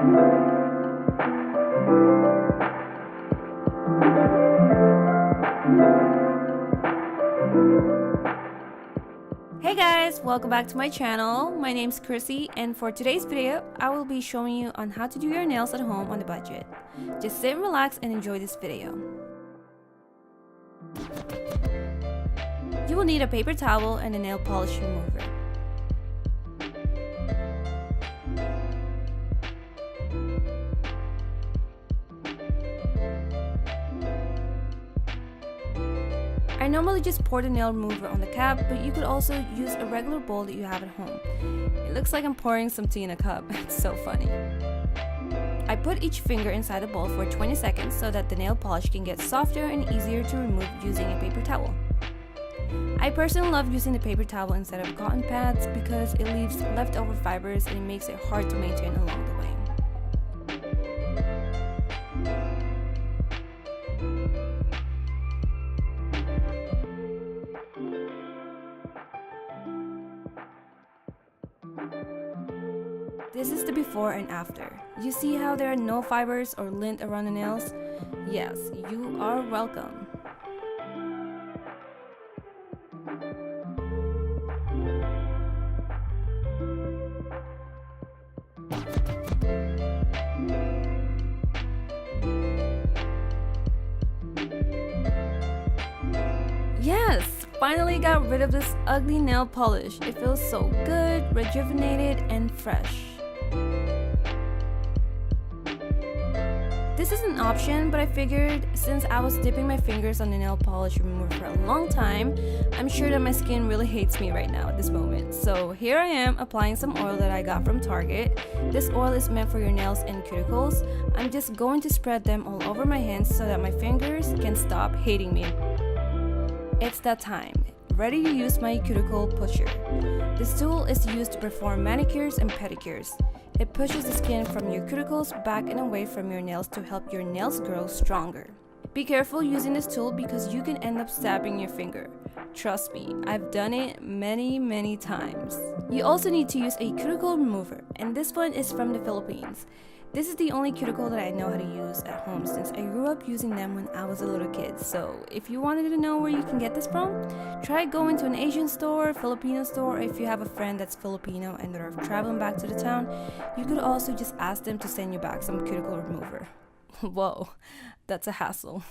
Hey guys, welcome back to my channel. My name's Chrissy, and for today's video, I will be showing you on how to do your nails at home on a budget. Just sit and relax and enjoy this video. You will need a paper towel and a nail polish remover. I normally just pour the nail remover on the cap, but you could also use a regular bowl that you have at home. It looks like I'm pouring some tea in a cup. It's so funny. I put each finger inside the bowl for 20 seconds so that the nail polish can get softer and easier to remove using a paper towel. I personally love using the paper towel instead of cotton pads because it leaves leftover fibers and it makes it hard to maintain along the way. This is the before and after. You see how there are no fibers or lint around the nails? Yes, you are welcome. Yes! Finally got rid of this ugly nail polish. It feels so good, rejuvenated, and fresh. This is an option, but I figured since I was dipping my fingers on the nail polish remover for a long time, I'm sure that my skin really hates me right now at this moment. So here I am applying some oil that I got from Target. This oil is meant for your nails and cuticles. I'm just going to spread them all over my hands so that my fingers can stop hating me. It's that time. Ready to use my cuticle pusher. This tool is used to perform manicures and pedicures. It pushes the skin from your cuticles back and away from your nails to help your nails grow stronger. Be careful using this tool because you can end up stabbing your finger. Trust me, I've done it many times. You also need to use a cuticle remover, and this one is from the Philippines. This is the only cuticle that I know how to use at home since I grew up using them when I was a little kid. So if you wanted to know where you can get this from, try going to an Asian store, Filipino store, or if you have a friend that's Filipino and they're traveling back to the town, you could also just ask them to send you back some cuticle remover. Whoa, that's a hassle.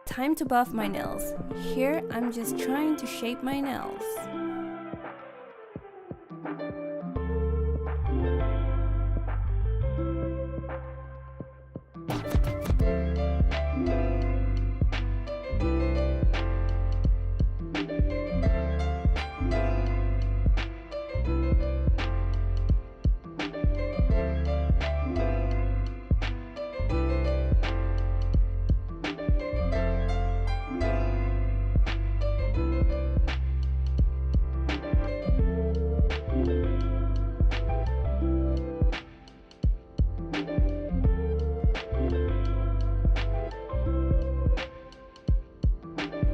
Time to buff my nails. Here, I'm just trying to shape my nails.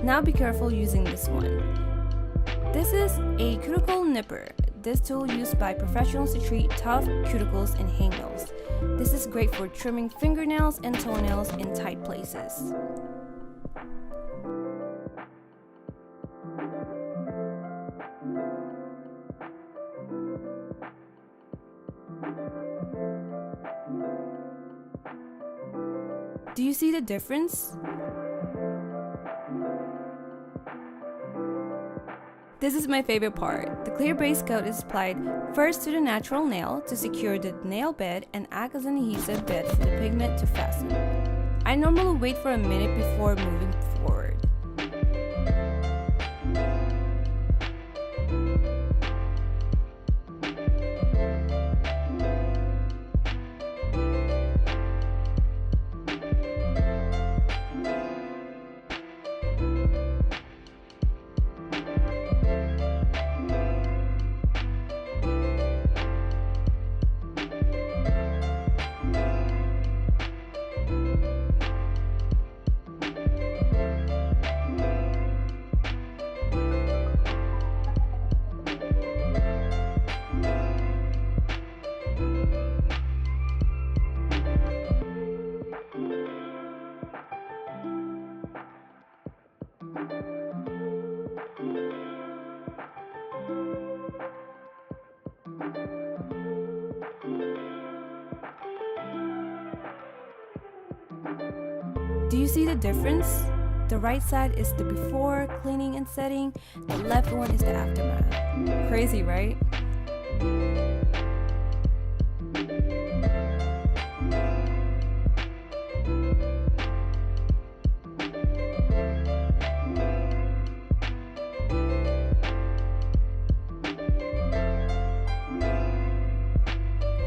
Now be careful using this one. This is a cuticle nipper. This tool used by professionals to treat tough cuticles and hangnails. This is great for trimming fingernails and toenails in tight places. Do you see the difference? This is my favorite part. The clear base coat is applied first to the natural nail to secure the nail bed and act as an adhesive bed for the pigment to fasten. I normally wait for a minute before moving forward. Do you see the difference? The right side is the before cleaning and setting, the left one is the aftermath. Crazy, right?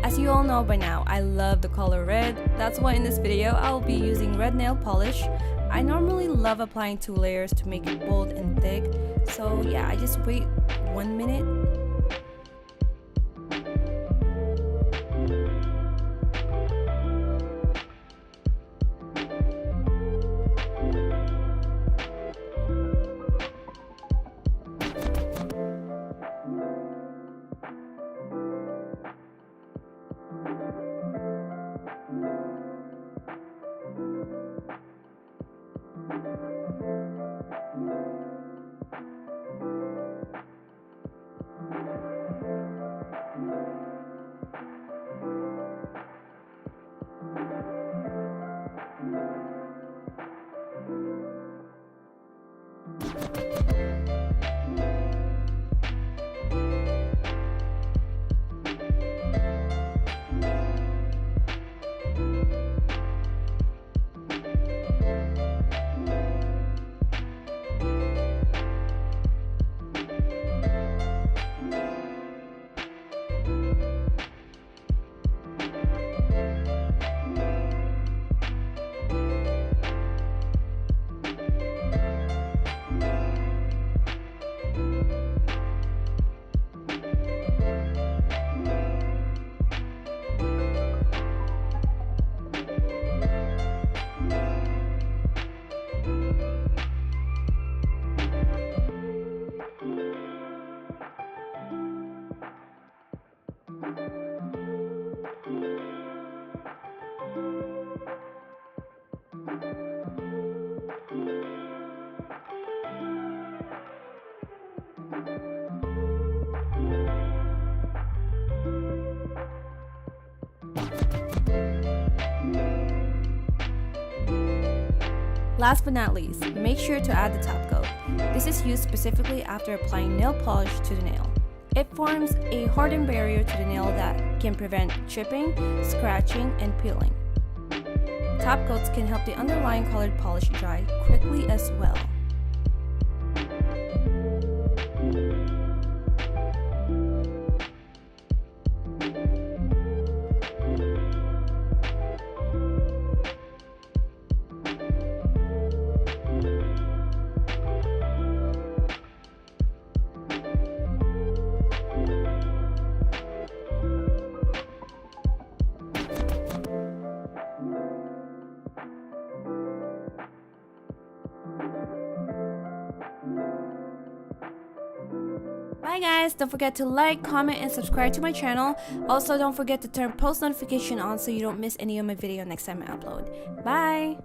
As you all know by now, I love the color red. That's why in this video, I'll be using red nail polish. I normally love applying 2 layers to make it bold and thick. So yeah, I just wait 1 minute. Last but not least, make sure to add the top coat. This is used specifically after applying nail polish to the nail. It forms a hardened barrier to the nail that can prevent chipping, scratching, and peeling. Top coats can help the underlying colored polish dry quickly as well. Bye guys, don't forget to like, comment, and subscribe to my channel. Also, don't forget to turn post notification on so you don't miss any of my video next time I upload. Bye!